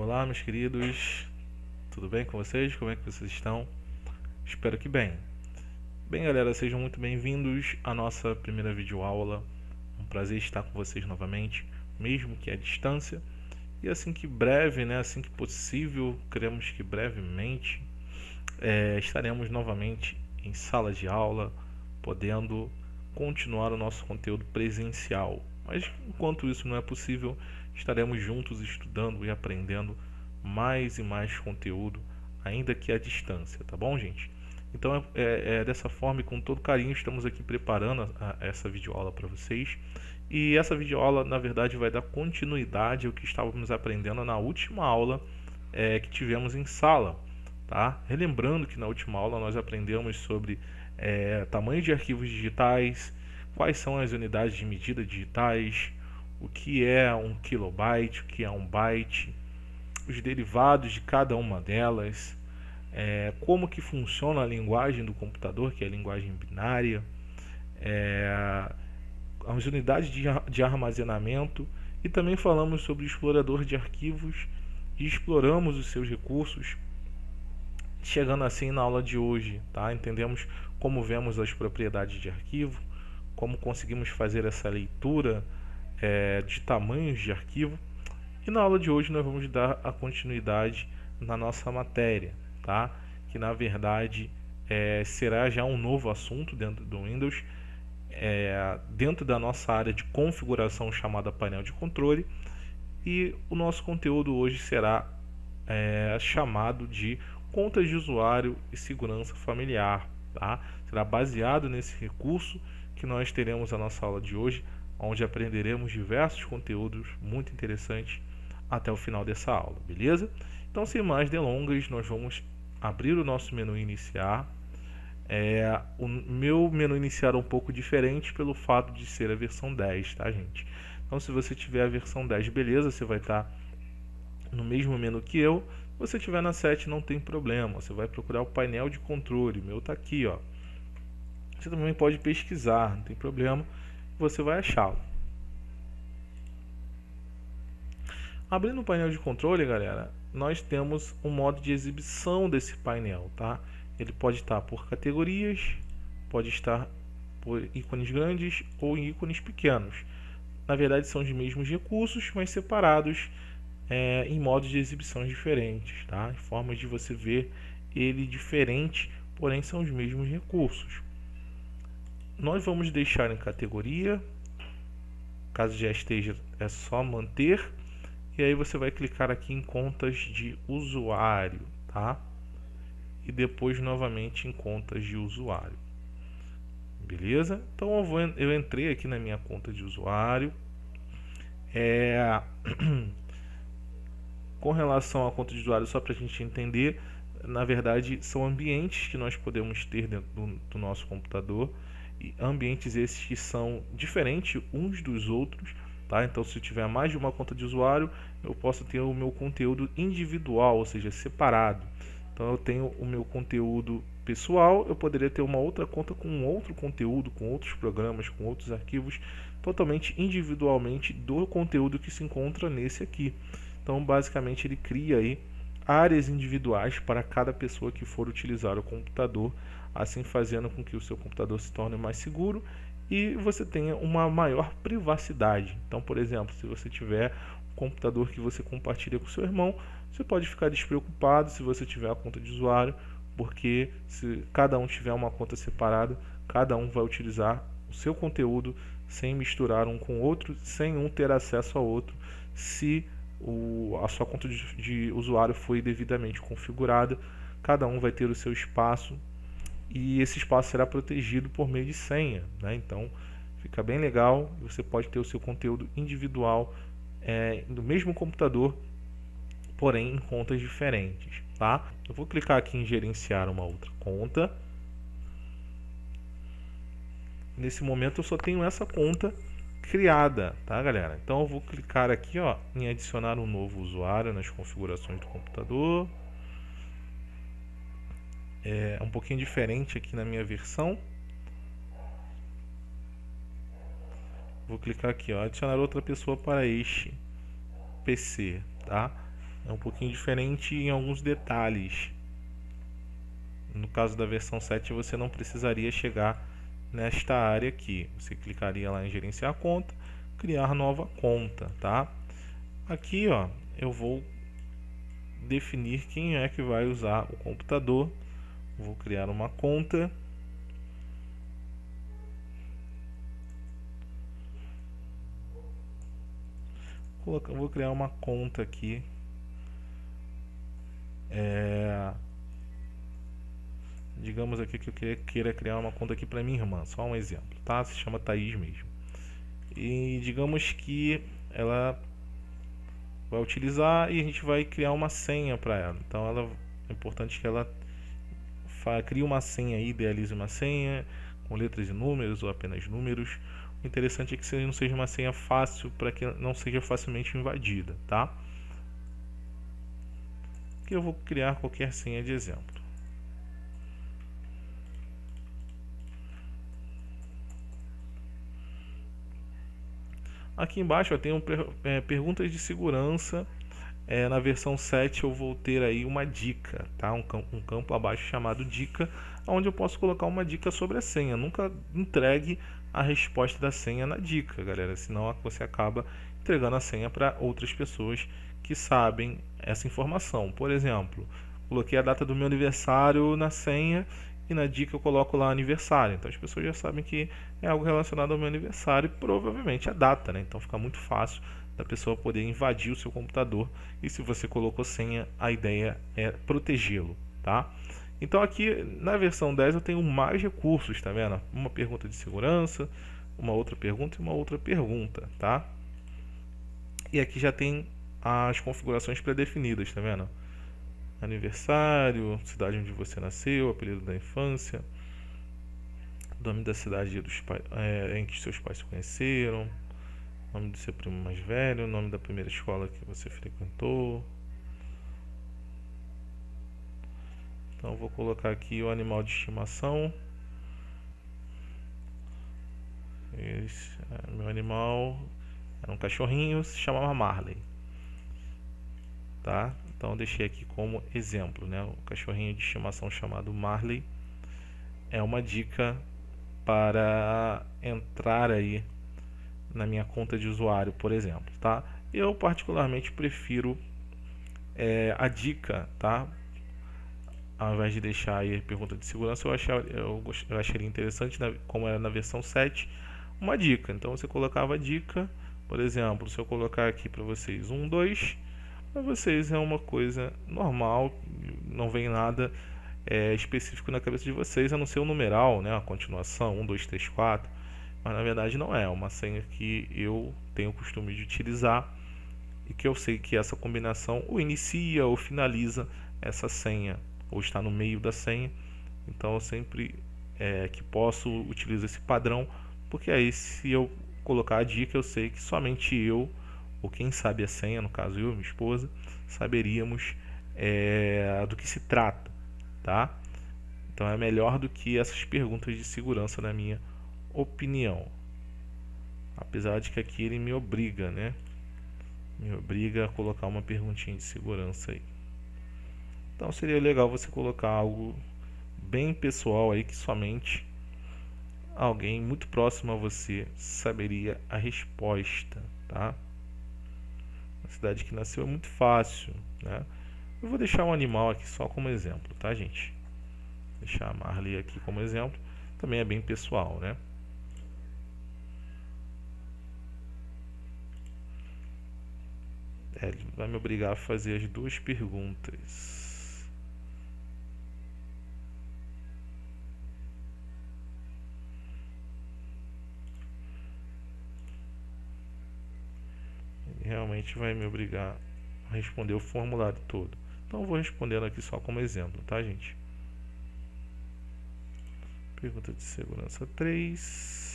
Olá, meus queridos, tudo bem com vocês? Como é que vocês estão? Espero que bem. Bem, galera, sejam muito bem-vindos à nossa primeira videoaula. É um prazer estar com vocês novamente, mesmo que à distância. E assim que breve, assim que possível, queremos que brevemente estaremos novamente em sala de aula, podendo continuar o nosso conteúdo presencial. Mas enquanto isso não é possível, estaremos juntos estudando e aprendendo mais e mais conteúdo, ainda que à distância, tá bom, gente? Então é dessa forma e com todo carinho estamos aqui preparando essa videoaula para vocês. E essa videoaula, na verdade, vai dar continuidade ao que estávamos aprendendo na última aula que tivemos em sala. Tá? Relembrando que na última aula nós aprendemos sobre tamanho de arquivos digitais, quais são as unidades de medida digitais, o que é um kilobyte, o que é um byte, os derivados de cada uma delas, como que funciona a linguagem do computador, que é a linguagem binária, as unidades de armazenamento, e também falamos sobre o explorador de arquivos e exploramos os seus recursos, chegando assim na aula de hoje, tá? Entendemos como vemos as propriedades de arquivo, como conseguimos fazer essa leitura de tamanhos de arquivo. E na aula de hoje nós vamos dar a continuidade na nossa matéria, tá? Que na verdade será já um novo assunto dentro do Windows, dentro da nossa área de configuração chamada painel de controle. E o nosso conteúdo hoje será chamado de contas de usuário e segurança familiar, tá? Será baseado nesse recurso que nós teremos a nossa aula de hoje, onde aprenderemos diversos conteúdos muito interessantes até o final dessa aula, beleza? Então, sem mais delongas, nós vamos abrir o nosso menu iniciar. O meu menu iniciar é um pouco diferente pelo fato de ser a versão 10, tá, gente? Então, se você tiver a versão 10, beleza, você vai estar no mesmo menu que eu. Se você tiver na 7, não tem problema, você vai procurar o painel de controle, o meu está aqui, ó. Você também pode pesquisar, não tem problema, você vai achá-lo. Abrindo o painel de controle, galera, nós temos um modo de exibição desse painel, tá? Ele pode estar por categorias, pode estar por ícones grandes ou em ícones pequenos. Na verdade, são os mesmos recursos, mas separados em modos de exibição diferentes, tá? Formas de você ver ele diferente, porém são os mesmos recursos. Nós vamos deixar em categoria, caso já esteja, é só manter, e aí você vai clicar aqui em contas de usuário, tá? E depois novamente em contas de usuário, beleza? Então eu entrei aqui na minha conta de usuário. Com relação à conta de usuário, só para a gente entender, na verdade são ambientes que nós podemos ter dentro do nosso computador, e ambientes esses que são diferentes uns dos outros, tá? Então, se eu tiver mais de uma conta de usuário, eu posso ter o meu conteúdo individual, ou seja, separado. Então, eu tenho o meu conteúdo pessoal, eu poderia ter uma outra conta com outro conteúdo, com outros programas, com outros arquivos, totalmente individualmente do conteúdo que se encontra nesse aqui. Então, basicamente, ele cria aí áreas individuais para cada pessoa que for utilizar o computador, assim fazendo com que o seu computador se torne mais seguro e você tenha uma maior privacidade. Então, por exemplo, se você tiver um computador que você compartilha com seu irmão, você pode ficar despreocupado se você tiver a conta de usuário, porque se cada um tiver uma conta separada, cada um vai utilizar o seu conteúdo sem misturar um com o outro, sem um ter acesso ao outro, se a sua conta de usuário foi devidamente configurada. Cada um vai ter o seu espaço e esse espaço será protegido por meio de senha, né? Então fica bem legal, você pode ter o seu conteúdo individual no mesmo computador, porém em contas diferentes, tá? Eu vou clicar aqui em gerenciar uma outra conta. Nesse momento eu só tenho essa conta criada, tá, galera? Então eu vou clicar aqui, ó, em adicionar um novo usuário nas configurações do computador. É um pouquinho diferente aqui na minha versão. Vou clicar aqui, ó, adicionar outra pessoa para este PC, tá? É um pouquinho diferente em alguns detalhes. No caso da versão 7, você não precisaria chegar nesta área aqui. Você clicaria lá em gerenciar conta, criar nova conta, tá? Aqui, ó, eu vou definir quem é que vai usar o computador. Vou criar uma conta. Vou criar uma conta aqui. Digamos aqui que eu queira criar uma conta aqui para minha irmã, só um exemplo, tá? Se chama Thaís mesmo. E digamos que ela vai utilizar e a gente vai criar uma senha para ela. Então é importante que ela crie uma senha aí, idealize uma senha com letras e números ou apenas números. O interessante é que não seja uma senha fácil, para que não seja facilmente invadida, tá? Aqui eu vou criar qualquer senha de exemplo. Aqui embaixo eu tenho perguntas de segurança. Na versão 7 eu vou ter aí uma dica, tá? Um campo abaixo chamado dica, onde eu posso colocar uma dica sobre a senha. Nunca entregue a resposta da senha na dica, galera, senão você acaba entregando a senha para outras pessoas que sabem essa informação. Por exemplo, coloquei a data do meu aniversário na senha e na dica eu coloco lá aniversário. Então as pessoas já sabem que é algo relacionado ao meu aniversário e provavelmente a data, né? Então fica muito fácil da pessoa poder invadir o seu computador. E se você colocou senha, a ideia é protegê-lo, tá? Então aqui na versão 10 eu tenho mais recursos, tá vendo? Uma pergunta de segurança, uma outra pergunta e uma outra pergunta, tá? E aqui já tem as configurações pré-definidas, tá vendo? Aniversário, cidade onde você nasceu, apelido da infância, nome da cidade em que seus pais se conheceram, nome do seu primo mais velho, nome da primeira escola que você frequentou. Então vou colocar aqui o animal de estimação. Meu animal era um cachorrinho, se chamava Marley, tá? Então deixei aqui como exemplo, né? O cachorrinho de estimação chamado Marley é uma dica para entrar aí na minha conta de usuário, por exemplo, tá? Eu particularmente prefiro a dica, tá? Ao invés de deixar aí a pergunta de segurança, eu acharia interessante, como era na versão 7, uma dica. Então você colocava a dica, por exemplo, se eu colocar aqui para vocês 1, 2, para vocês é uma coisa normal, não vem nada específico na cabeça de vocês, a não ser o numeral, né? A continuação, 1, 2, 3, 4. Mas na verdade não é uma senha que eu tenho o costume de utilizar e que eu sei que essa combinação ou inicia ou finaliza essa senha, ou está no meio da senha. Então eu sempre que posso utilizo esse padrão, porque aí se eu colocar a dica eu sei que somente eu, ou quem sabe a senha, no caso eu e minha esposa, saberíamos do que se trata, tá? Então é melhor do que essas perguntas de segurança, na minha opinião. Apesar de que aqui ele me obriga, né? Me obriga a colocar uma perguntinha de segurança aí. Então seria legal você colocar algo bem pessoal aí que somente alguém muito próximo a você saberia a resposta, tá? A cidade que nasceu é muito fácil, né? Eu vou deixar um animal aqui só como exemplo, tá, gente? Vou deixar a Marley aqui como exemplo. Também é bem pessoal, né? Ele vai me obrigar a fazer as duas perguntas. Ele realmente vai me obrigar a responder o formulário todo. Então eu vou respondendo aqui só como exemplo, tá, gente? Pergunta de segurança 3.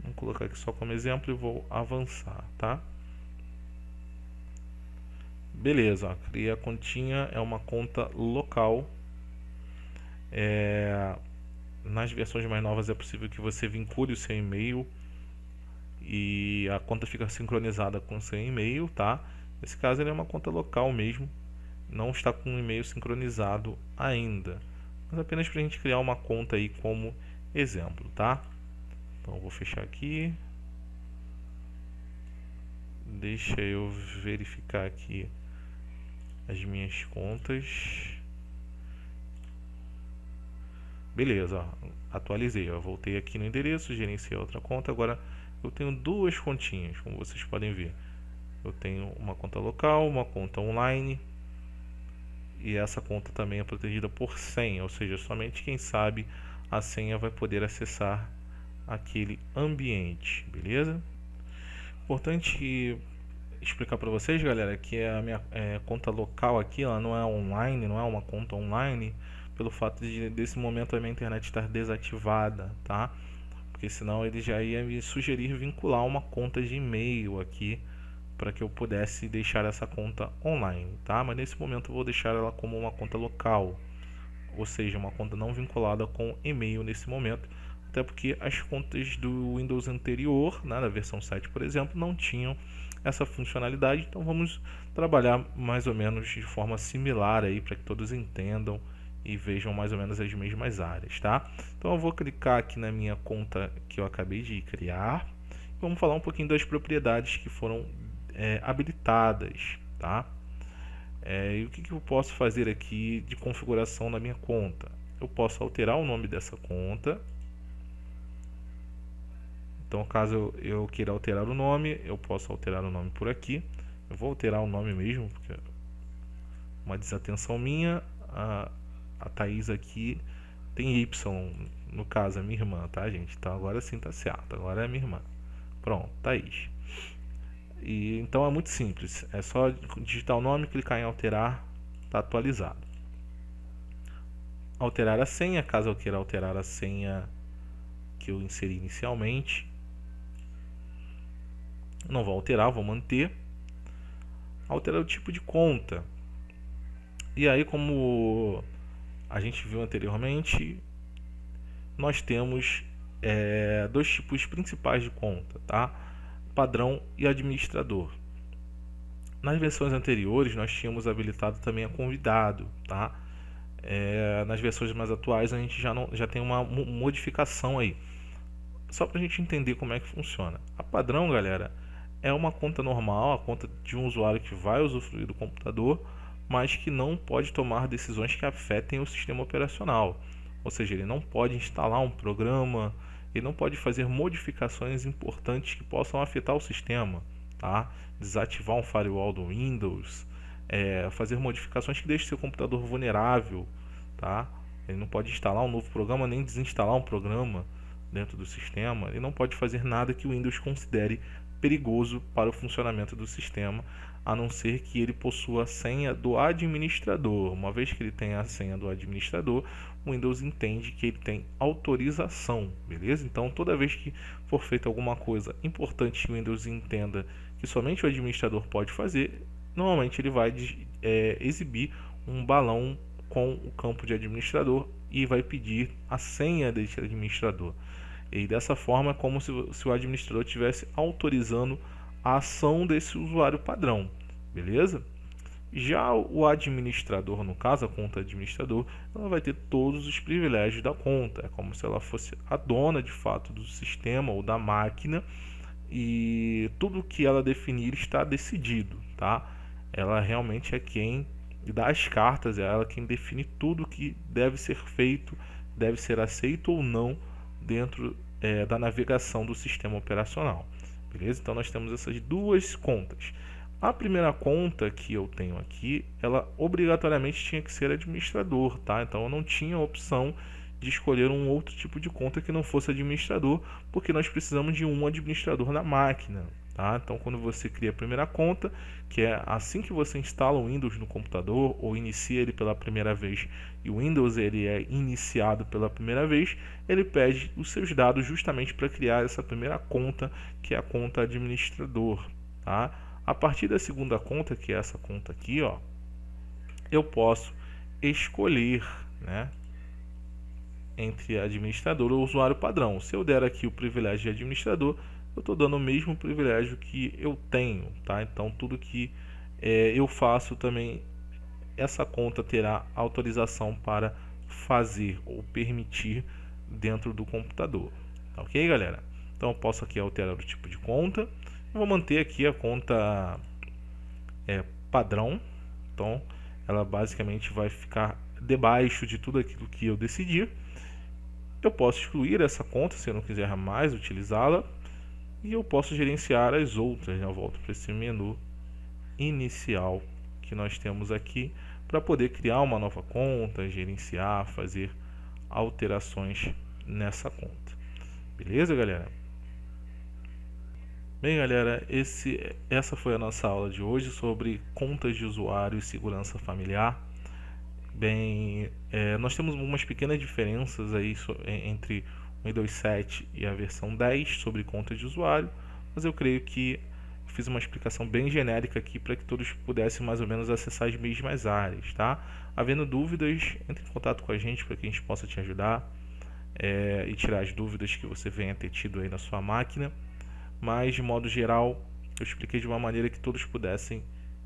Vou colocar aqui só como exemplo e vou avançar, tá? Beleza, ó, criei a continha, é uma conta local. Nas versões mais novas é possível que você vincule o seu e-mail e a conta fica sincronizada com o seu e-mail, tá? Nesse caso ele é uma conta local mesmo, não está com o e-mail sincronizado ainda, mas apenas para a gente criar uma conta aí como exemplo, tá? Então eu vou fechar aqui, deixa eu verificar aqui as minhas contas. Beleza, ó, atualizei, ó, voltei aqui no endereço, gerenciei outra conta. Agora eu tenho duas continhas, como vocês podem ver. Eu tenho uma conta local, uma conta online, e essa conta também é protegida por senha, ou seja, somente quem sabe a senha vai poder acessar aquele ambiente, beleza? Importante explicar para vocês, galera, que a minha conta local aqui, ela não é online, não é uma conta online, pelo fato de desse momento a minha internet estar desativada, tá? Porque senão ele já ia me sugerir vincular uma conta de e-mail aqui para que eu pudesse deixar essa conta online, tá? Mas nesse momento eu vou deixar ela como uma conta local, ou seja, uma conta não vinculada com e-mail nesse momento, até porque as contas do Windows anterior, né, da versão 7, por exemplo, não tinham essa funcionalidade. Então vamos trabalhar mais ou menos de forma similar aí para que todos entendam e vejam mais ou menos as mesmas áreas, tá? Então eu vou clicar aqui na minha conta que eu acabei de criar. Vamos falar um pouquinho das propriedades que foram habilitadas, tá? E o que eu posso fazer aqui de configuração na minha conta? Eu posso alterar o nome dessa conta. Então, caso eu queira alterar o nome, eu posso alterar o nome por aqui. Eu vou alterar o nome mesmo, porque uma desatenção minha. A Thaís aqui tem Y, no caso é minha irmã, tá, gente? Então agora sim tá certo, agora é minha irmã. Pronto, Thaís. E então é muito simples, é só digitar o nome, clicar em alterar, tá atualizado. Alterar a senha, caso eu queira alterar a senha que eu inseri inicialmente. Não vou alterar, vou manter. Alterar o tipo de conta. E aí, como a gente viu anteriormente, nós temos dois tipos principais de conta, tá? Padrão e administrador. Nas versões anteriores nós tínhamos habilitado também a convidado, tá? Nas versões mais atuais a gente já tem uma modificação aí. Só para a gente entender como é que funciona. A padrão, galera, é uma conta normal, a conta de um usuário que vai usufruir do computador, mas que não pode tomar decisões que afetem o sistema operacional. Ou seja, ele não pode instalar um programa, ele não pode fazer modificações importantes que possam afetar o sistema, tá? Desativar um firewall do Windows, fazer modificações que deixem seu computador vulnerável, tá? Ele não pode instalar um novo programa nem desinstalar um programa dentro do sistema. Ele não pode fazer nada que o Windows considere perigoso para o funcionamento do sistema, a não ser que ele possua a senha do administrador. Uma vez que ele tem a senha do administrador, o Windows entende que ele tem autorização, beleza? Então, toda vez que for feita alguma coisa importante que o Windows entenda que somente o administrador pode fazer, normalmente ele vai exibir um balão com o campo de administrador e vai pedir a senha desse administrador. E dessa forma é como se o administrador estivesse autorizando a ação desse usuário padrão, beleza? Já o administrador, no caso a conta administrador, ela vai ter todos os privilégios da conta. É como se ela fosse a dona de fato do sistema ou da máquina, e tudo que ela definir está decidido, tá? Ela realmente é quem dá as cartas, é ela quem define tudo que deve ser feito, deve ser aceito ou não dentro da navegação do sistema operacional, beleza? Então nós temos essas duas contas. A primeira conta que eu tenho aqui, ela obrigatoriamente tinha que ser administrador, tá? Então eu não tinha a opção de escolher um outro tipo de conta que não fosse administrador, porque nós precisamos de um administrador na máquina, tá? Então quando você cria a primeira conta, que é assim que você instala o Windows no computador ou inicia ele pela primeira vez, e o Windows ele é iniciado pela primeira vez, ele pede os seus dados justamente para criar essa primeira conta, que é a conta administrador, tá? A partir da segunda conta, que é essa conta aqui, ó, eu posso escolher, né, entre administrador ou usuário padrão. Se eu der aqui o privilégio de administrador, eu estou dando o mesmo privilégio que eu tenho, tá? Então tudo que eu faço também, essa conta terá autorização para fazer ou permitir dentro do computador, tá ok, galera? Então eu posso aqui alterar o tipo de conta. Eu vou manter aqui a conta padrão, então ela basicamente vai ficar debaixo de tudo aquilo que eu decidir. Eu posso excluir essa conta se eu não quiser mais utilizá-la, e eu posso gerenciar as outras, né? Eu volto para esse menu inicial que nós temos aqui para poder criar uma nova conta, gerenciar, fazer alterações nessa conta. Beleza, galera? Bem, galera, essa foi a nossa aula de hoje sobre contas de usuário e segurança familiar. Bem, nós temos algumas pequenas diferenças aí entre o Windows 7 e a versão 10 sobre contas de usuário, mas eu creio que fiz uma explicação bem genérica aqui para que todos pudessem mais ou menos acessar as mesmas áreas, tá? Havendo dúvidas, entre em contato com a gente para que a gente possa te ajudar e tirar as dúvidas que você venha ter tido aí na sua máquina. Mas, de modo geral, eu expliquei de uma maneira que todos pudessem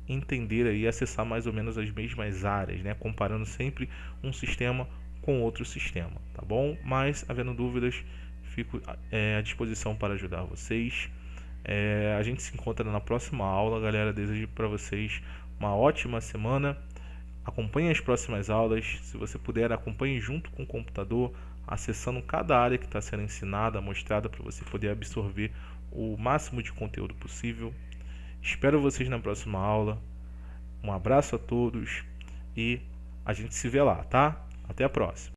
entender e acessar mais ou menos as mesmas áreas, né? Comparando sempre um sistema com outro sistema, tá bom? Mas, havendo dúvidas, fico à disposição para ajudar vocês. A gente se encontra na próxima aula, galera. Desejo para vocês uma ótima semana. Acompanhe as próximas aulas. Se você puder, acompanhe junto com o computador, acessando cada área que está sendo ensinada, mostrada, para você poder absorver o máximo de conteúdo possível. Espero vocês na próxima aula. Um abraço a todos e a gente se vê lá, tá? Até a próxima.